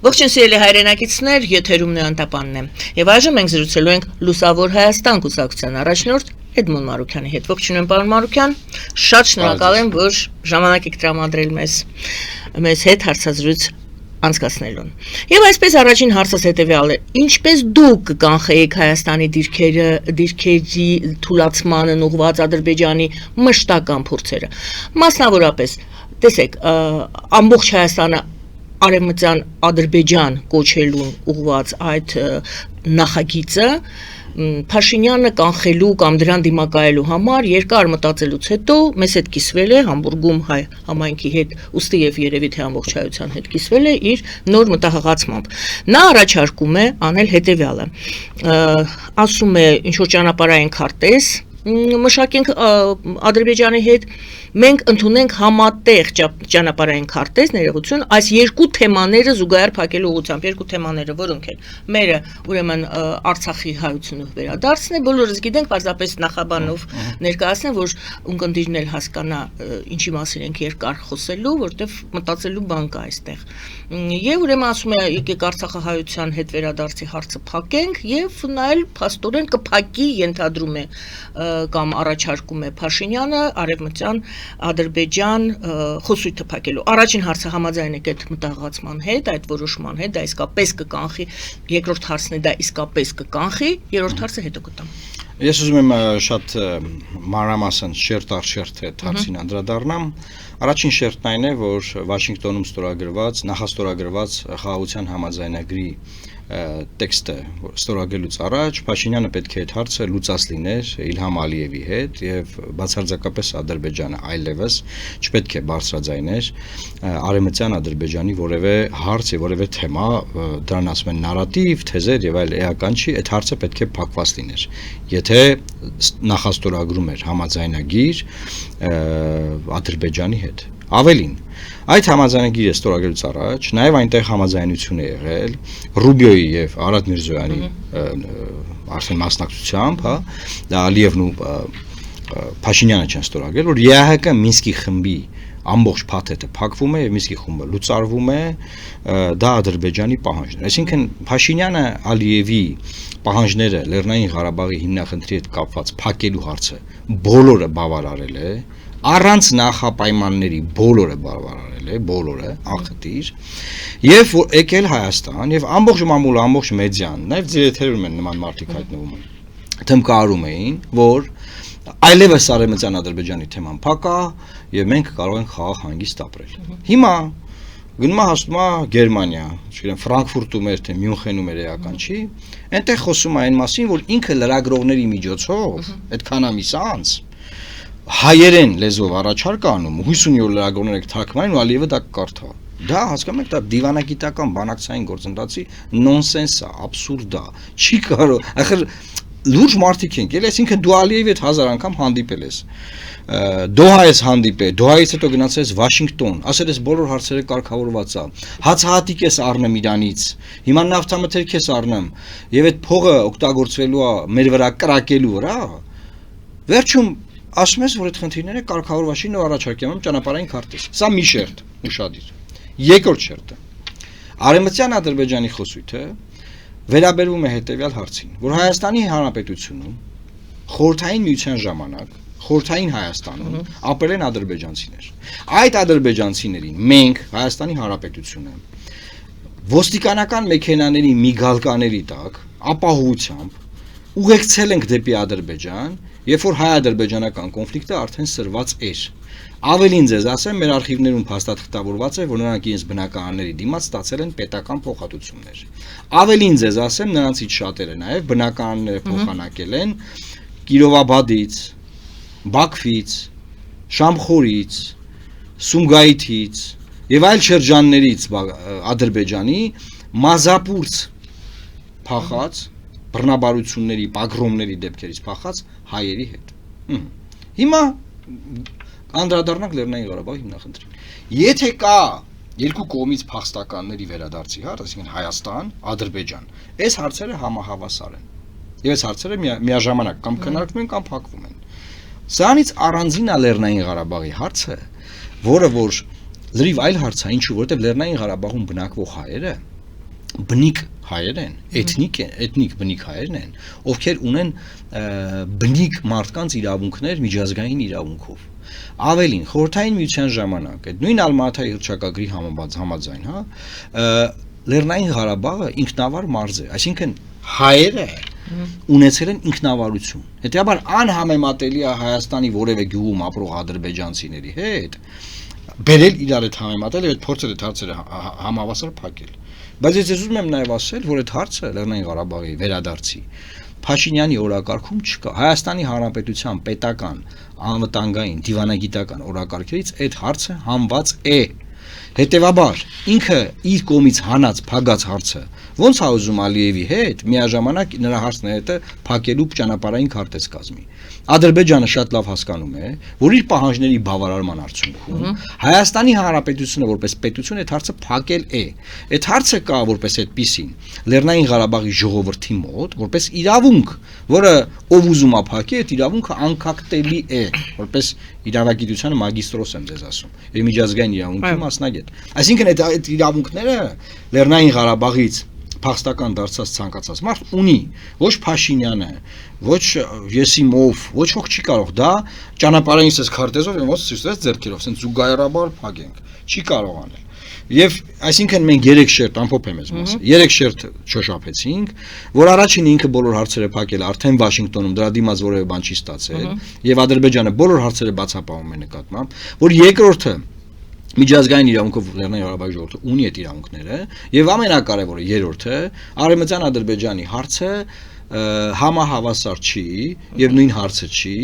Ողջույն սիրելի հայրենակիցներ, եթերում Նեանտապանն է։ Եվ այժմ մենք զրուցելու ենք Լուսավոր Հայաստան կուսակցության առաջնորդ Էդմոն Մարուկյանի հետ։ Ողջույն պարոն Մարուկյան, շատ շնորհակալ եմ, որ ժամանակ եք տրամադրել մեզ հետ հարցազրույց անցկացնելուն։ Եվ այսպես առաջին հարցս հետևյալն է. ինչպես դուք կկանխեիք Հայաստանի դիրքերի թուլացմանն ուղղված Ադրբեջանի մշտական փորձերը։ Մասնավորապես, տեսեք, ամբողջ Հայաստանը Արևմտյան Ադրբեջան կոչելուն ուղղված այդ նախագիծը Փաշինյանը կանխելու կամ դրան դիմակայելու համար երկար մտածելուց հետո մեզ հետ կիսվել է Համբուրգում հայ համայնքի հետ, ուստի եւ երևի թե ամբողջ հայության հետ կիսվել է իր նոր մտահղացմամբ։ Նա առաջարկում է անել հետեւյալը. ասում է ինչ որ ճանապարհային քարտեզ մշակենք Ադրբեջանի հետ, մենք ընդունենք համատեղ ճանապարհային քարտեզ ներողություն, այս երկու թեմաները զուգահեռ փակելու ուղղությամբ, երկու թեմաները, որոնք են մերը ուրեմն Արցախի հայությունը վերադարձն է, բոլորս գիտենք, պարզապես նախաբանով ներկայացնեն, որ ունկնդիրն էլ հասկանա ինչի մասին ենք երկար խոսելու, որտեվ մտածելու բան կա այստեղ։ Եվ ուրեմն ասում է, եկեք Արցախահայության հետ վերադարձի հարցը փակենք եւ նա էլ փաստորեն կփակի, ենթադրում է կամ առաջարկում է Փաշինյանը Արևմտյան Ադրբեջան խոսույթը փակելու։ Առաջին հարցը համաձայն եք այդ մտահղացման հետ, այդ որոշման հետ, դա իսկապես կկանխի, երկրորդ հարցն է դա իսկապես կկանխի, երրորդ հարցը հետո կտամ։ Ես ուզում եմ շատ մանրամասն շերտ առ շերտ այդ հարցին անդրադառնամ։ Առաջին շերտն այն է, որ Վաշինգտոնում նախաստորագրված խաղաղության համաձայնագրի տեքստը ստորագրելուց առաջ Փաշինյանը պետք է այդ հարցը լուծած լիներ Իլհամ Ալիևի հետ եւ բացարձակապես Ադրբեջանը այլևս չպետք է բարձրաձայներ Արևմտյան Ադրբեջանի որևէ հարց եւ որևէ թեմա, դրան ասում են նարատիվ, թեզեր եւ այլ էական չի, այդ հարցը պետք է փակված լիներ։ Եթե նախաստորագրում էր համաձայնագիր Ադրբեջանի հետ։ Ավելին, այդ համաձայնագիրը ստորագրելուց առաջ նաև այնտեղ համաձայնություն է եղել Ռուբիոյի եւ Արադ Միրզոյանի արդեն մասնակցությամբ, հա, դա Ալիևն ու Փաշինյանը չեն ստորագրել, որ ԵԱՀԿ Մինսկի խմբի ամբողջ փաթեթը փակվում է եւ Մինսկի խումբը լուծարվում է, դա Ադրբեջանի պահանջն է։ Այսինքն Փաշինյանը Ալիևի պահանջները Լեռնային Ղարաբաղի հիմնախնդրի հետ կապված փակելու հարցը բոլորը բավարարել է, առանց նախապայմանների բոլորը բավարարել է, բոլորը անխտիր, եւ եկել Հայաստան եւ ամբողջ մամուլը, ամբողջ մեդիան, նաեւ ձերեթերում են նման մարդիկ հայտնվում, թմկարում էին, որ այլևս Արևմտյան Ադրբեջանի թեման փակա եւ մենք կարող ենք խաղաղ հանգիստ ապրել։ Հիմա գնում է հասնում է Գերմանիա, չգիտեմ, Ֆրանկֆուրտում էր թե Մյունխենում էր էական չի, այնտեղ խոսում է այն մասին, որ ինքը լրագրողների միջոցով այդքան ամիս անց հայերեն լեզվով առաջարկ անում, 50 լրագրողներ եք թարգմանին ու Ալիևը դա կկարդա։ Դա հասկանում եք, դա դիվանագիտական բանակցային գործընթացի նոնսենս է, աբսուրդ է։ Չի կարող, ախր լուրջ մարդիկ ենք, այսինքն դու Ալիևի հետ 1000 անգամ հանդիպել ես։ Դոհա ես հանդիպել, Դոհայից հետո գնացել ես Վաշինգտոն, ասել ես բոլոր հարցերը կարգավորված է։ Հացահատիկ ես առնեմ իրանից։ Հիմա նավթամթերք ես առնեմ եւ այդ փողը օգտագործվելու է մեր վրա կրակելու վրա։ Վերջում ասում ես, որ այդ խնդիրները կարգավորված չի, նոր առաջարկեմ եմ ճանապարհային քարտեզ։ Սա մի շերտ, ուշադիր։ Երկրորդ շերտը։ Արևմտյան Ադրբեջանի խոսույթը վերաբերվում է հետևյալ հարցին, որ Հայաստանի Հանրապետությունում խորհրդային միության ժամանակ խորհրդային Հայաստանում ապրել են ադրբեջանցիներ։ Այդ ադրբեջանցիներին մենք Հայաստանի Հանրապետությունը ոստիկանական մեքենաների միգալկաների տակ ապահովությամբ ուղեկցել ենք դեպի Ադրբեջան, երբ որ հայ-ադրբեջանական կոնֆլիկտը արդեն սրված էր։ Ավելին ձեզ ասեմ, մեր արխիվներում փաստաթղթավորված է, որ նրանք իրենց բնակարանների դիմաց ստացել են պետական փոխհատուցումներ։ Ավելին ձեզ ասեմ, նրանցից շատերը նաև բնակարանները փոխանակել են Կիրովաբադից, Բաքվից, Շամխորից, Սումգայիթից եւ այլ շրջաններից Ադրբեջանի մազապուրց փախած բռնաբարությունների, պագրոմների դեպքերից փախած հայերի հետ։ Հիմա անդրադառնանք Լեռնային Ղարաբաղի հիմնախնդրին։ Եթե կա երկու կողմից փախստականների վերադարձի հարց, այսինքն Հայաստան, Ադրբեջան, այս հարցերը համահավասար են։ Եվ այս հարցերը միաժամանակ կամ քննարկվում են կամ փակվում են։ Սրանից առանձին է Լեռնային Ղարաբաղի հարցը, որը որ լրիվ այլ հարց է, ինչու, որովհետև Լեռնային Ղարաբաղում բնակվող հայերը բնիկ հայեր են, էթնիկ բնիկ հայերն են, ովքեր ունեն բնիկ մարդկանց իրավունքներ միջազգային իրավունքով։ Ավելին, խորհրդային միության ժամանակ, այդ նույն Ալմատայի հռչակագրի համաձայն, Լեռնային Ղարաբաղը ինքնավար մարզ է, այսինքն հայերը ունեցել են ինքնավարություն։ Հետևաբար անհամեմատելի է Հայաստանի որևէ գյուղում ապրող ադրբեջանցիների հետ բերել իրար հետ համեմատել եւ փորձել այդ հարցերը համավասար փակել։ Բայց ես ուզում եմ նաեւ ասել, որ այդ հարցը Լեռնային Ղարաբաղի վերադարձի Փաշինյանի օրակարգում չկա։ Հայաստանի Հանրապետության պետական, անվտանգային, դիվանագիտական օրակարգերից այդ հարցը հանված է։ Հետևաբար ինքը իր կողմից հանած փագած հարցը ոնց է ուզում Ալիևի հետ միաժամանակ նրա հարցն հետը փակելու ճանապարհային քարտեզ կազմի։ Ադրբեջանը շատ լավ հասկանում է, որ իր պահանջների բավարարման արդյունքում Հայաստանի Հանրապետությունը որպես պետություն այդ հարցը փակել է։ Այդ հարցը կա որպես այդպիսին Լեռնային Ղարաբաղի ժողովրդի մոտ որպես իրավունք, որը ով ուզում է փակի, այդ իրավունքը անկախտելի է, որպես իրավագիտության մագիստրոս եմ ձեզ ասում, եւ միջազգային իրավունքի մասնագետ։ Այսինքն այդ իրավունքները Լեռնային Ղարաբաղից փախստական դարձած ցանկացած մարդ ունի, ոչ Փաշինյանը, ոչ Եսիմով, ոչ ոք չի կարող դա ճանապարհային սես քարտեզով եւ ոնց ցույց ձեռքերով, ասեն զուգահեռաբար փակենք, չի կարող անել։ Եվ այսինքն մենք 3 շերտ ամփոփեմ ես մասը, 3 շերտ շոշափեցինք, որ առաջինը ինքը բոլոր հարցերը փակել է արդեն Վաշինգտոնում, դրա դիմաց որևէ բան չի ստացել, եւ Ադրբեջանը բոլոր հարցերը բացապահում է նկատմամբ, որ երկրորդը միջազգային իրավունքով Լեռնային Ղարաբաղի ժողովուրդը ունի այդ իրավունքները եւ ամենակարևորը երրորդը Արևմտյան Ադրբեջանի հարցը համահավասար չի եւ նույն հարցը չի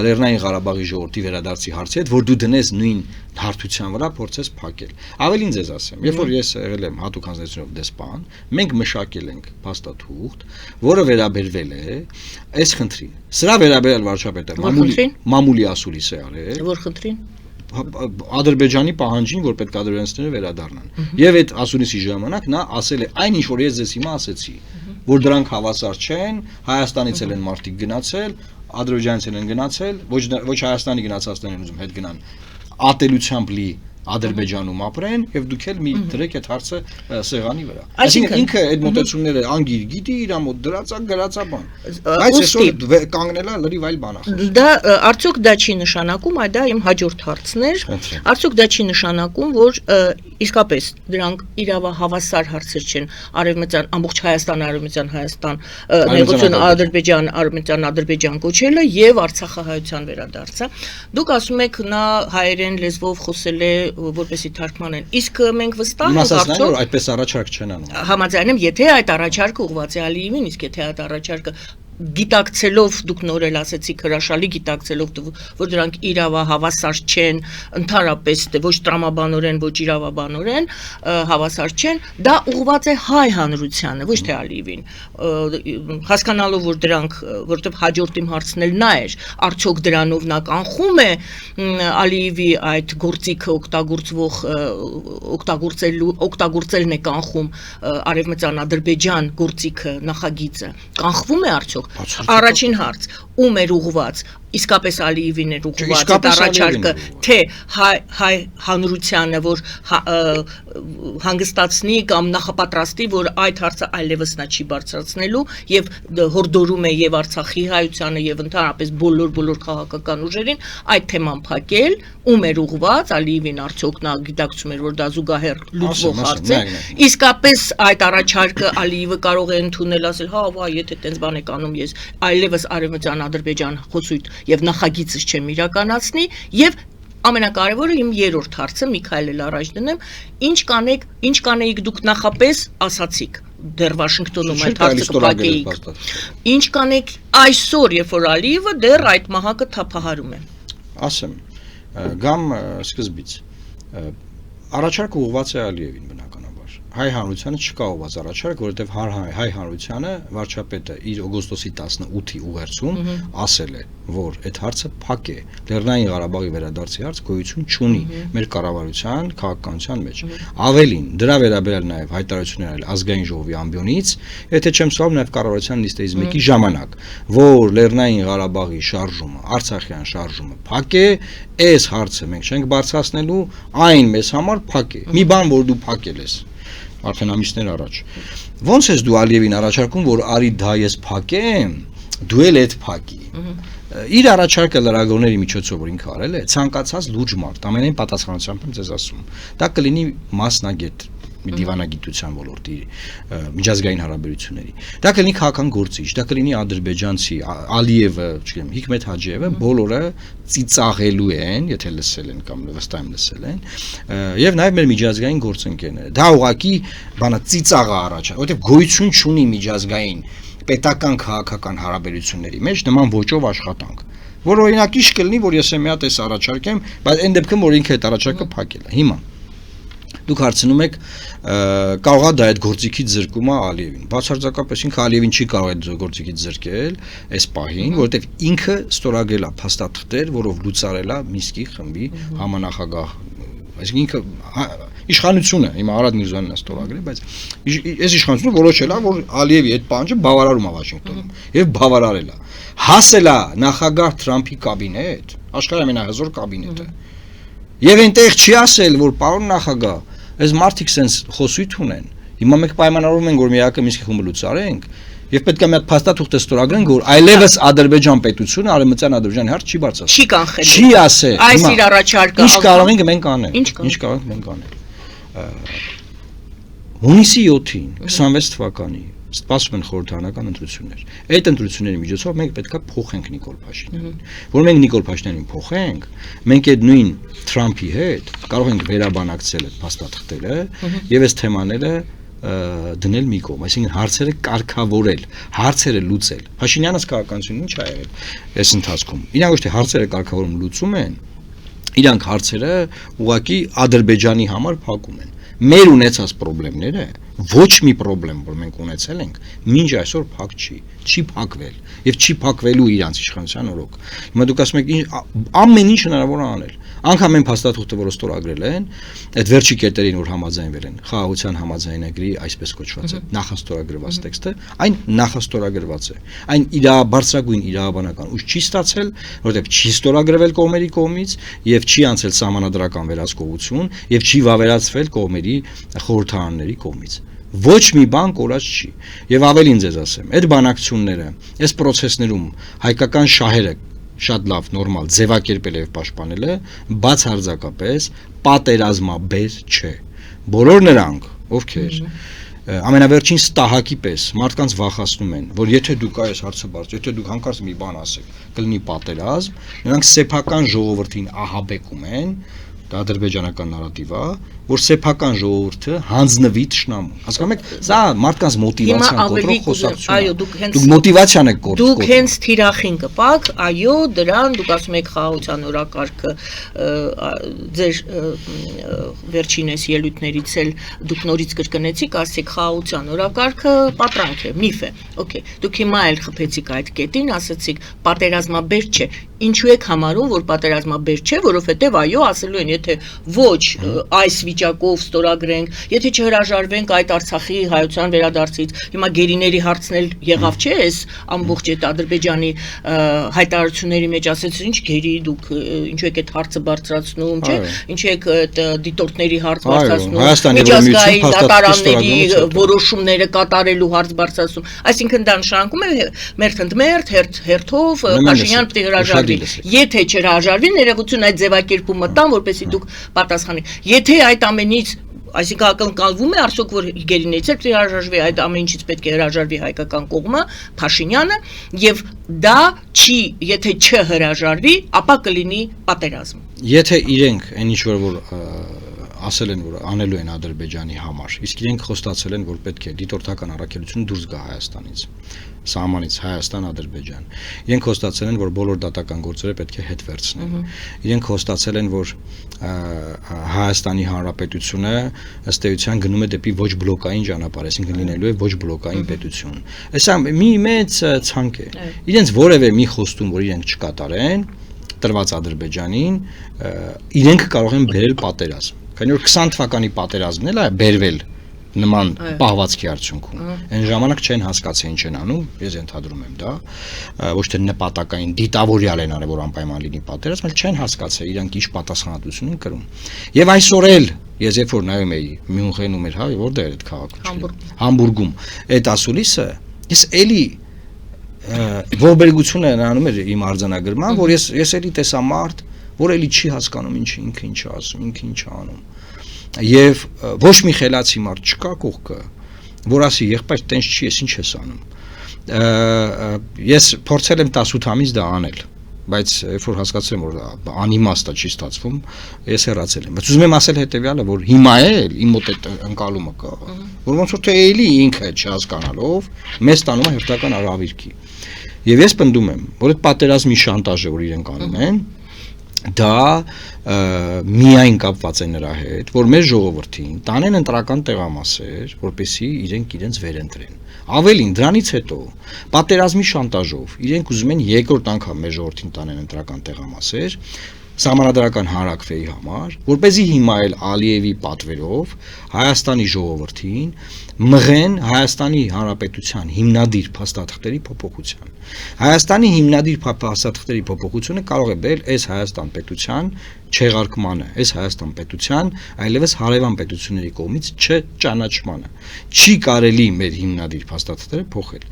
Լեռնային Ղարաբաղի ժողովրդի վերադարձի հարցի հետ, որ դու դնես նույն հարթության վրա փորձես փակել։ Ավելին ձեզ ասեմ, երբ որ ես եղել եմ հատուկ հանձնեցնելով դեսպան, մենք մշակել ենք փաստաթուղթ, որը վերաբերվել է այս խնդրին։ Սրա վերաբերյալ վարչապետը մամուլի ասուլիս է արել։ Որ խնդրին Ադրբեջանի պահանջին, որ պետք է ադրբեջանցիները վերադառնան։ Եվ այդ ասուլիսի ժամանակ նա ասել է այն ինչ որ ես ձեզ հիմա ասեցի, որ դրանք հավասար չեն, Հայաստանից են մարդիկ գնացել, ադրբեջանից են գնացել, ոչ Հայաստանի գնացածներն են ուզում հետ գնան, ատելությամբ լի Ադրբեջանում ապրեն եւ դուք էլ մի դրեք այդ հարցը սեղանի վրա։ Այսինքն ինքը այդ մոտեցումները անգիր գիտի իր մոտ դրածա գրածա բան։ Բայց այսօր կանգնելա լրիվ այլ բան է։ Դա արդյոք դա չի նշանակում, այ դա իմ հաջորդ հարցն էր։ Արդյոք դա չի նշանակում, որ իսկապես դրանք իրավահավասար հարցեր չեն արևմտյան ամբողջ Հայաստան, Հայաստան, ներողություն Ադրբեջան կոչելը եւ Արցախահայության վերադարձը։ Դուք ասում եք նա հայերեն լեզվով խոսել է որպեսի թարգմանեն։ Իսկ մենք վստահ ենք արդյոք այդպես առաջարկ չեն անում։ Համաձայն եմ, եթե այդ առաջարկը ուղղված է Ալիևին, իսկ եթե այդ առաջարկը գիտակցելով դուք նոր էլ ասեցիք հրաշալի գիտակցելով որ դրանք իրավահավասար չեն ընդհանրապես ոչ տրամաբանորեն ոչ իրավաբանորեն հավասար չեն դա ուղղված է հայ հանրությանը ոչ թե Ալիևին հասկանալով որ դրանք որտեղ հաջորդ իմ հարցն էլ նա էր արդյոք դրանով նա կանխում է Ալիևի այդ գործիքը օգտագործելն է կանխում արևմտյան Ադրբեջան գործիքը նախագիծը կանխվում է արդյոք Առաջին հարց ում էր ուղղված իսկապես Ալիևին էր ուղղված այդ առաջարկը թե հայ հանրությանը որ հանգստացնի կամ նախապատրաստի որ այդ հարցը այլևս նա չի բարձրացնելու եւ հորդորում է եւ Արցախի հայությանը եւ ընդհանրապես բոլոր քաղաքական ուժերին այդ թեման փակել ում էր ուղղված Ալիևին արդյոք նա գիտակցում էր որ դա զուգահեռ լուծվող հարց է իսկապես այդ առաջարկը Ալիևը կարող է ընդունել ասել հա վայ եթե տենց բան եք անում ես այլևս արևմտյան Ադրբեջան խոսույթ եւ նախագիծս չեմ իրականացնի եւ ամենակարևորը իմ երրորդ հարցը Միքայել էլ առաջ դնեմ ինչ կանեիք դուք նախապես ասացիք դեռ Վաշինգտոնում այդ հարցը կփակեիք ինչ կանեք այսօր երբ որ Ալիևը դեռ այդ մահակը թափահարում է ասեմ գամ սկզբից առաջարկը ուղղված է Ալիևին բնականաբար հայ հանրությանը չկա ուղղված առաջարկ որովհետև հայ հանրությանը վարչապետը իր օգոստոսի 18-ի ուղերձում ասել է որ այդ հարցը փակ է Լեռնային Ղարաբաղի վերադարձի հարց գոյություն չունի մեր կառավարության քաղաքականության մեջ ավելին դրա վերաբերյալ նաև հայտարարություններ արել ազգային ժողովի ամբիոնից եթե չեմ սխալվում նաև կառավարության նիստերից մեկի ժամանակ որ Լեռնային Ղարաբաղի շարժումը Արցախյան շարժումը փակ է այս հարցը մենք չենք բարձրացնելու այն մեզ համար փակ է մի բան որ դու փակել ես արդեն ամիսներ առաջ։ Ոնց ես դու Ալիևին առաջարկում, որ արի դա ես փակեմ, դու էլ այդ փակի։ Իր առաջարկը լրագրողների միջոցով որ ինքը արել է, ցանկացած լուրջ մարդ, ամենայն պատասխանությամբ եմ ձեզ ասում, դա կլինի մասնագետ դիվանագիտության ոլորտի միջազգային հարաբերությունների։ Դա կլինի քաղաքական գործիչ, դա կլինի ադրբեջանցի, Ալիևը, չգիտեմ, Հիկմետ Հաջիևը, բոլորը ծիծաղելու են, եթե լսել են կամ վստահ եմ լսել են, եւ նաեւ մեր միջազգային գործընկերները։ Դա ուղղակի բանա ծիծաղը առաջ, որովհետեւ գոյություն չունի միջազգային պետական քաղաքական հարաբերությունների մեջ նման ոճով աշխատանք, որ օրինակի կլինի, որ ես եմ մի հատ էս առաջարկեմ, բայց այն դեպքում որ ինքը այդ առաջարկը փակել է։ Հիմա դուք հարցնում եք կարող է դա այդ գործիքից զրկում է Ալիևին։ Բացարձակապես ինքը Ալիևին չի կարող այդ գործիքից զրկել այս պահին, որովհետև ինքը ստորագրել է փաստաթղթեր, որով լուծարել է Մինսկի խմբի համանախագահ, այսինքն ինքը իշխանությունը, հիմա Արադ Միրզոյանն է ստորագրել, բայց այս իշխանությունը որոշել է, որ Ալիևի այդ պահանջը բավարարում է Վաշինգտոնում եւ բավարարել է։ Հասել է նախագահ Թրամփի կաբինետ, աշխարհի ամենահզոր կաբինետը։ Եվ այնտեղ չի ասել, որ պարոն նախագահ, այս մարդիկ sense խոսույթ ունեն։ Հիմա մենք պայմանավորում ենք, որ միակը Մինսկի խումբը լուծարենք, եւ պետք է մի հատ փաստաթուղթ ստորագրենք, որ այլևս Ադրբեջան պետությունը արևմտյան Ադրբեջանի հարց չի բարձրացնում։ Չի կանխել։ Չի ասել։ Այս իր առաջարկը ինչ կարող ենք մենք անել։ Ինչ կարող ենք մենք անել։ Հունիսի 7-ին 26 թվականի սպասվում են խորհրդարանական ընտրություններ։ Այդ ընտրությունների միջոցով մենք պետք է փոխենք Նիկոլ Փաշինյանին։ Որ մենք Նիկոլ Փաշինյանին փոխենք, մենք այդ նույն Թրամփի հետ կարող ենք վերաբանակցել այդ փաստաթղթերը եւ այս թեմաները դնել մի կողմ, այսինքն հարցերը կարգավորել, հարցերը լուծել։ Փաշինյանս քաղաքականությունն ինչ ա եղել այս ընթացքում։ Իրանք ոչ թե հարցերը կարգավորում լուծում են, իրանք հարցերը ուղղակի Ադրբեջանի համար փակում են։ Մեր ունեցած խնդիրները ոչ մի խնդրեմ, որ մենք ունեցել ենք, մինչ այսօր փակ չի փակվել եւ չի փակվելու իրանց իշխանության օրոք։ Հիմա դուք ասում եք ամեն ինչ հնարավոր է անել։ Անկամ այն փաստաթուղթը, որ ստորագրել են, այդ վերջի կետերին, որ համաձայնվել են, խաղաղության համաձայնագրի այսպես կոչված է նախաստորագրված տեքստը, այն նախաստորագրված է։ Այն բարձրագույն իրավաբանական ուժ չի ստացել, որովհետև չի ստորագրվել կողմերի կողմից եւ չի անցել սահմանադրական վերահսկողություն եւ չի վավերացվել կողմերի խորհրդարանների կողմից։ Ոչ մի բան կորած չի։ Եվ ավելին ձեզ ասեմ, այդ բանակցությունները, այս process-ներում հայկական շահերը շատ լավ նորմալ ձևակերպել եւ պաշտպանել է, բացարձակապես պատերազմաբեր չէ։ Բոլոր նրանք, ովքեր ամենավերջին ստահակի պես մարդկանց վախացնում են, որ եթե դուք այս հարցը բարձր, եթե դուք հանկարծ մի բան ասեք, կլինի պատերազմ, նրանք սեփական ժողովրդին ահաբեկում են, դա ադրբեջանական նարատիվ է, որ սեփական ժողովուրդը հանձնվի թշնամուն։ Հասկանում եք, սա մարդկանց մոտիվացիան կոտրող խոսակցություն է։ Այո, դուք մոտիվացիան եք կոտրում։ Դուք հենց թիրախին կպաք, այո, դրան դուք ասում եք խաղաղության օրակարգը ձեր վերջինս ելույթներից էլ դուք նորից կրկնեցիք, ասեք խաղաղության օրակարգը պատրանք է, միֆ է։ Okay, դուք հիմա էլ խփեցիք այդ կետին, ասացիք պատերազմաբեր չէ։ Ինչու եք համարում, որ պատերազմաբեր չէ, որովհետև այո, ասելու են, եթե ոչ այս վիճակով ստորագրենք, եթե չհրաժարվենք այդ Արցախի հայության վերադարձից, հիմա գերիների հարցն էլ եղավ չէ, այս ամբողջ այդ Ադրբեջանի հայտարարությունների մեջ ասեցին, ինչ գերի դուք, ինչու եք այդ հարցը բարձրացնում, չէ, ինչու եք այդ դիտորդների հարց բարձրացնում, միջազգային դատարանների որոշումները կատարելու հարց բարձրացնում, այսինքն դա նշանակում է մերթ ընդ մերթ, հերթով Փաշինյան պետք է հրաժարվի, եթե չհրաժարվի, ներողություն այդ ձևակերպումը տան, որպեսզի դուք պատասխանեք, եթե այդ ամենից այսինքն ակնկալվում է արդյոք որ գերիներից պետք է հրաժարվի այդ ամեն ինչից պետք է հրաժարվի հայկական կողմը Փաշինյանը եւ դա չի եթե չհրաժարվի ապա կլինի պատերազմ եթե իրենք այն ինչ որ ասել են որ անելու են Ադրբեջանի համար իսկ իրենք խոստացել են որ պետք է դիտորդական առաքելություն դուրս գա Հայաստանից սահմանից Հայաստան-Ադրբեջան իրենք խոստացել են որ բոլոր դատական գործերը պետք է հետ վերցնեն իրենք խոստացել են որ Հայաստանի Հանրապետությունը ըստ էության գնում է դեպի ոչ բլոկային ճանապարհ, այսինքն լինելու է ոչ բլոկային պետություն։ Այսա մի մեծ ցանկ է։ Իրենց որևէ մի խոստում, որ իրենք չկատարեն, տրված Ադրբեջանին, իրենք կարող են բերել պատերազմ։ Քանի որ 20 թվականի պատերազմն էլ է բերվել նման պահվածքի արդյունքում։ Այն ժամանակ չեն հասկացել ինչ են անում, ես ենթադրում եմ դա, ոչ թե նպատակային դիտավորյալ են արել, որ անպայման լինի պատերազմ, այլ չեն հասկացել իրանք ինչ պատասխանատվություն են կրում։ Եվ այսօր էլ Ես երբ որ նայում էի Մյունխենում էր, հա, որտեղ էր այդ քաղաքը։ Համբուրգում։ Այդ ասուլիսը ես էլի ողբերգություն են անում էր իմ արձանագրման, որ ես էլի տեսա մարդ, որ էլի չի հասկանում ինքը ինչ ասում, ինքը ինչ անում։ Եվ ոչ մի խելացի մարդ չկա կողքը, որ ասի եղբայր տենց չի, ես ինչ ես անում։ Ես փորձել եմ 18 ամիս դա անել, բայց երբ որ հասկացել եմ որ անիմաստ է չի ստացվում, ես հեռացել եմ։ Բայց ուզում եմ ասել հետեւյալը, որ հիմա էլ իմ մոտ այդ ընկալումը կա, որ ոնց որ թե էլի ինքը չհասկանալով մեզ տանում է հերթական արավիրքի։ Եվ ես պնդում եմ, որ այդ պատերազմի շանտաժը, որ իրենք անում են, դա միայն կապված է նրա հետ, որ մեր ժողովրդին տանեն ընտրական տեղամասեր, որպեսզի իրենց վերընտրեն։ Ավելին դրանից հետո պատերազմի շանտաժով իրենք ուզում են երկրորդ անգամ մեր ժողովրդին տանեն ընտրական տեղամասեր Սահմանադրական հանրակրվեի համար, որպեսզի հիմա էլ Ալիևի պատվերով Հայաստանի ժողովրդին մղեն Հայաստանի Հանրապետության հիմնադիր փաստաթղթերի փոփոխության։ Հայաստանի հիմնադիր փաստաթղթերի փոփոխությունը կարող է բերել այս Հայաստան պետության չեղարկմանը, այս Հայաստան պետության այլևս հարևան պետությունների կողմից չճանաչմանը։ Չի կարելի մեր հիմնադիր փաստաթղթերը փոխել։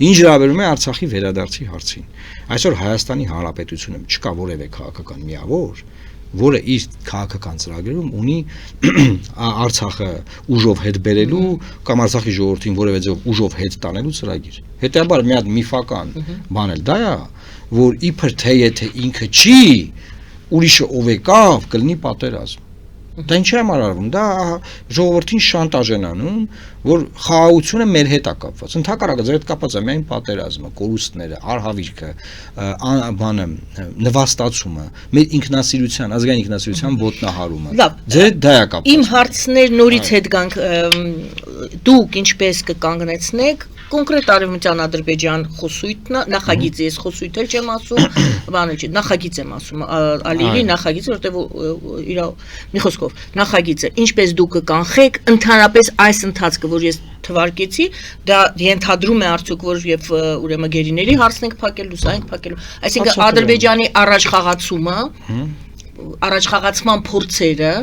Ինչ վերաբերում է Արցախի վերադարձի հարցին։ Այսօր Հայաստանի Հանրապետությունում չկա որևէ քաղաքական միավոր, որը իր քաղաքական ծրագրերում ունի Արցախը ուժով հետ բերելու կամ Արցախի ժողովրդին որևէ ձև ուժով հետ տանելու ծրագիր։ Հետեւաբար մի հատ միֆական բան էլ դա է, որ իբր թե եթե ինքը չի, ուրիշը ով եկավ կլինի պատերազմ։ Դա ինչ է արվում, դա ժողովրդին շանտաժ են անում, որ խաղաղությունը մեր հետ է կապված։ Ընդհակառակը ձեր հետ կապված է միայն պատերազմը, կորուստները, արհավիրքը, բանը, նվաստացումը, մեր ինքնասիրության, ազգային ինքնասիրության ոտնահարումը։ Ձեր հետ դա է կապված։ Իմ հարցներ նորից հետ գանք, դուք ինչպես կկանգնեցնեք կոնկրետ Արևմտյան Ադրբեջան խոսույթն նախագիծը, ես խոսույթ էլ չեմ ասում, բանը չէ, նախագիծ եմ ասում, Ալիևի նախագիծը, որտեղ իր մի խոսքով նախագիծը, ինչպես դուք կկանխեք ընդհանրապես այս ընթացքը, որ ես թվարկեցի, դա ենթադրում է արդյոք, որ եւ ուրեմն գերիների հարցն ենք փակել, սա ենք փակելու, այսինքն Ադրբեջանի առաջխաղացման փորձերը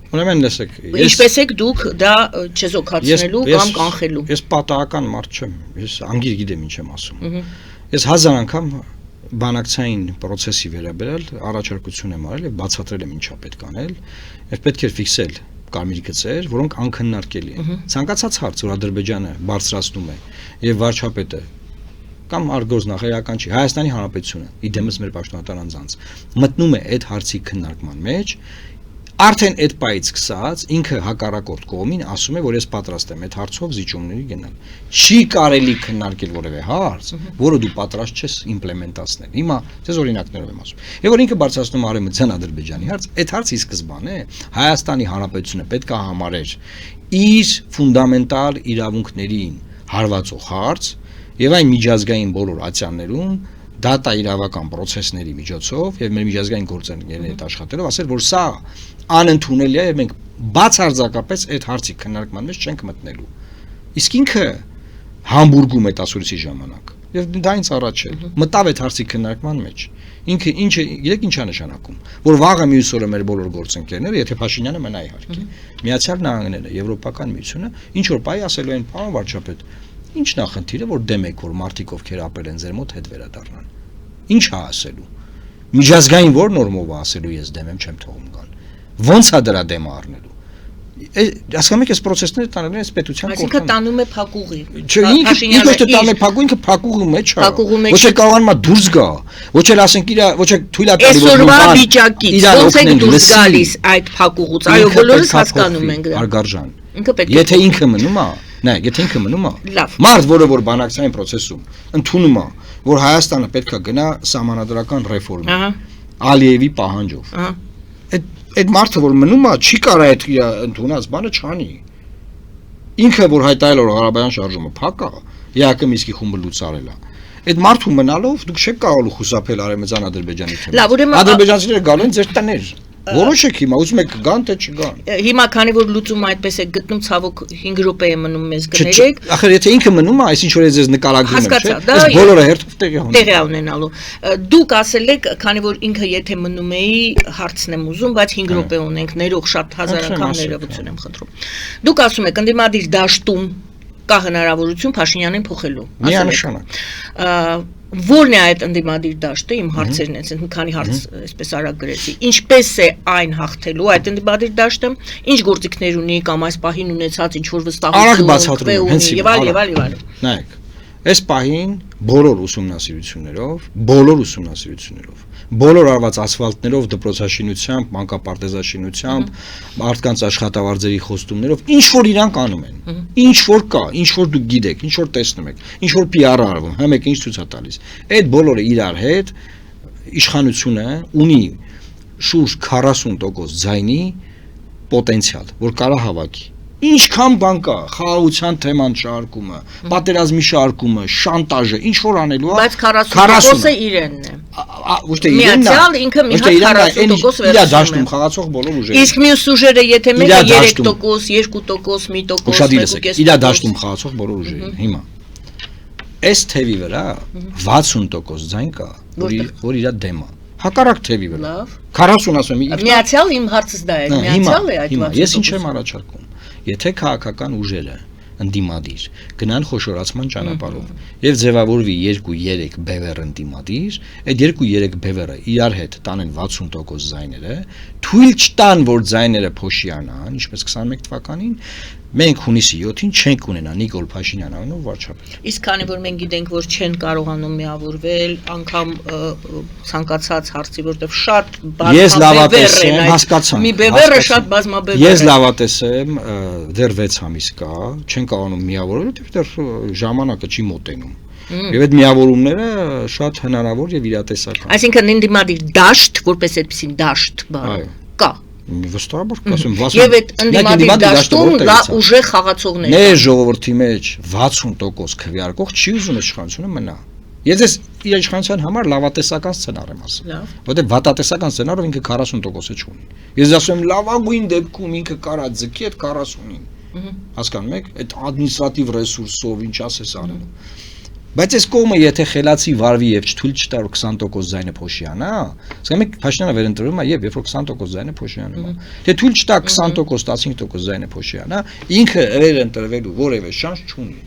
Ուրեմն լսեք, ինչպես եք դուք դա չեզոքացնելու կամ կանխելու։ Ես պատահական մարդ չեմ, ես անգիր գիտեմ ինչ եմ ասում։ Ես 1000 անգամ բանակցային process-ի վերաբերյալ առաջարկություն եմ արել եւ բացատրել եմ ինչա պետք անել եւ պետք է ֆիքսել կարմիր գծեր, որոնք անքննարկելի են։ Ցանկացած հարց, որ Ադրբեջանը բարձրացնում է եւ վարչապետը կամ արգոզնախերական չի, Հայաստանի Հանրապետությունը, իդեմս մեր պաշտոնատար անձանց, մտնում է այդ հարցի քննարկման մեջ, արդեն այդ պայից սկսած ինքը հակառակորդ կողմին ասում է, որ ես պատրաստ եմ այդ հարցով զիջումների գնալ։ Չի կարելի քննարկել որևէ հարց, որը դու պատրաստ չես իմպլեմենտացնել։ Հիմա ես օրինակներով եմ ասում։ Եվ որ ինքը բարձրացնում Արևմտյան Ադրբեջանի հարց, այդ հարցի սկզբանե Հայաստանի Հանրապետությունը պետք է համարեր իր ֆունդամենտալ իրավունքներին հարվածող հարց եւ այն միջազգային բոլոր ատյաններում դատա իրավական process-ների միջոցով եւ մեր միջազգային գործընկերների հետ աշխատելով ասել, որ սա անընդունելի է եւ մենք բացարձակապես այդ հարցի քննարկման մեջ չենք մտնելու։ Իսկ ինքը Համբուրգում այդ ասուլիսի ժամանակ եւ դա ինձ առաջ է մտավ այդ հարցի քննարկման մեջ։ Ինքը ինչը գիտեք ինչ է նշանակում, որ վաղը մյուս օրը մեր բոլոր գործընկերները, եթե Փաշինյանը մնա իհարկե, Միացյալ Նահանգները, Եվրոպական միությունը ինչ որ բայ ասելու են, պարոն վարչապետ, ինչ նախնդիրը, որ դեմ եք, որ մարդիկ ովքեր ապրել են ձեր մոտ հետ վերադառնան։ Ինչ է ասելու։ Միջազգային որ նորմով է ասելու ես դեմ եմ, չեմ թողում գան։ Ոնց է դրա դեմը առնելու։ Հասկանում եք, այս process-ները տանել են այս պետության կողմից։ Այսինքն տանում է փակուղի։ Չէ, ինքը տանում է փակուղի, ինքը փակուղի մեջ է։ Ոչ է կարողանում է դուրս գա։ Ոչ էլ ասենք իր, ոչ է թույլ է տալի որ այսօրվա վիճակից ոնց եք դուրս գալիս այդ փակուղուց։ Այո, բոլորս հասկանում ենք դա։ Արգարժան։ Ինքը պետք է։ Եթե ինքը մնում է, նայ, եթե ինքը մնում է, մարդ, որը որ բանակցային process-ում ընդունում է, որ Հայաստանը պետք է գնա սահմանադրական ռեֆորմի։ Ալիևի պահանջով։ Այդ մարդը որ մնում է, չի կարող այդ ընդունած բանը չանի։ Ինքը որ հայտարարել որ Ղարաբաղյան շարժումը փակ է, ԵԱԿ Միսկի խումբը լուծարել է։ Այդ մարդու մնալով դուք չեք կարող խուսափել Արևմտյան Ադրբեջանի թեմայից։ Ադրբեջանցիները գալու են ձեր տներ։ Որոշեք հիմա, ուզում եք գան թե չգան։ Հիմա քանի որ լուծումը այդպես է գտնում, ցավոք 5 րոպե է մնում մեզ կներեք։ Ախր եթե ինքը մնում է, այսինչ որ ես նկարագրում եմ, չէ՞։ Հասկացա, Այս բոլորը հերթով տեղի ունենալու։ Դուք ասել եք, քանի որ ինքը եթե մնում էի, հարցն եմ ուզում, բայց 5 րոպե ունենք, ներող շատ հազար անգամ ներողություն եմ խնդրում։ Դուք ասում եք, ընդդիմադիր դաշտում կա հնարավորություն Փաշինյանին փոխելու։ Միանշանակ։ Որն է այդ ընդդիմադիր դաշտը, իմ հարցերն են, մի քանի հարց այսպես արագ գրեցի։ Ինչպես է այն հաղթելու այդ ընդդիմադիր դաշտը, ինչ գործիքներ ունի կամ այս պահին ունեցած ինչ որ վստահություն եւ այլ։ Նայեք, այս պահին բոլոր ուսումնասիրություններով, բոլոր արված ասֆալտներով, դպրոցաշինությամբ, մանկապարտեզաշինությամբ, մարդկանց աշխատավարձերի խոստումներով, ինչ որ իրանք անում են, ինչ որ կա, ինչ որ դուք գիտեք, ինչ որ տեսնում եք, ինչ որ PR արվում, համեք ինչ ցույց է տալիս։ Այդ բոլորը իրար հետ իշխանությունը ունի շուրջ 40% ձայնի պոտենցիալ, որ կարա հավաքի։ Ինչքան բան կա, խաղաղության թեման շարքումը, պատերազմի շարքումը, շանտաժը, ինչ որ անելու է, բայց 40%-ը իրենն է։ Ոչ թե իրենն է։ Միացյալ ինքը մի հատ 40% վերցնում է։ Իր դաշտում խաղացող բոլոր ուժերը։ Իսկ մյուս ուժերը եթե մեկը 3%, 2%, 1%, Շատ դիրս իր դաշտում խաղացող բոլոր ուժերը։ Հիմա այս թևի վրա 60% ձայն կա, որ իր դեմ է։ Հակառակ թևի վրա։ 40 ասում եմ։ Միացյալ իմ հարցս դա է, միացյալ է այդ 60%։ Ես ինչ եմ առաջարկում։ Եթե քաղաքական ուժերը ընդդիմադիր գնան խոշորացման ճանապարհով եւ ձևավորվի 2-3 բևեռ ընդդիմադիր, այդ 2-3 բևեռը իրար հետ տանեն 60% ձայները, թույլ չտան, որ ձայները փոշիանան, ինչպես 21 թվականին, մենք հունիսի 7-ին չենք ունենա Նիկոլ Փաշինյան անունով վարչապետ։ Իսկ քանի որ մենք գիտենք, որ չեն կարողանում միավորվել, անգամ ցանկացած հարցի, որտեղ շատ բազմաբևեռ են, հասկացա։ Մի բևեռը շատ բազմաբևեռ է։ Ես լավատես եմ, դեռ 6 ամիս կա, չեն կարողանում միավորվել, որտեղ ժամանակը չի մոտենում։ Եվ այդ միավորումները շատ հնարավոր եւ իրատեսական։ Այսինքն ընդդիմադիր դաշտ, որպես այդպեսին դաշտ բառ կա։ Վստահաբար կասեմ, եւ այդ ընդդիմադիր դաշտում լա ուժեղ խաղացողներ։ Մեր ժողովրդի մեջ 60% քվեարկող չի ուզում իշխանությունը մնա։ Ես ես իր իշխանության համար լավատեսական սցենար եմ ասում, որտեղ վատատեսական սցենարով ինքը 40%-ը չունի։ Ես ասում եմ լավագույն դեպքում ինքը կարա ձգի այդ 40-ին։ Հասկանում եք, այդ ադմինիստրատիվ ռեսուրսով ինչ ասես անելու։ Բայց այս կողմը եթե խելացի վարվի եւ չթույլ չտա 20% ձայնը փոշիանա, ասում եք Փաշինյանը վերընտրվում է եւ երբ որ 20% ձայնը փոշիանում է։ Եթե թույլ չտա 20%, 15% ձայնը փոշիանա, ինքը վերընտրվելու որևէ շանս չունի։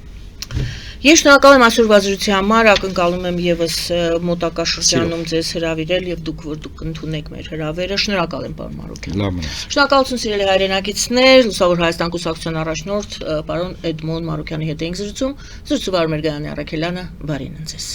Ես շնորհակալ եմ այսօրվա զրույցի համար, ակնկալում եմ եւս մոտակա շրջանում ձեզ հրավիրել եւ դուք որ դուք ընդունեք մեր հրավերը, շնորհակալ եմ պարոն Մարուկյան։ Լավ մնաց։ Շնորհակալություն սիրելի հայրենակիցներ, Լուսավոր Հայաստան կուսակցության առաջնորդ պարոն Էդմոն Մարուկյանի հետ էինք զրուցում, զրուցու Վարմեր Գայանի Առաքելյանը, բարին ընձեզ։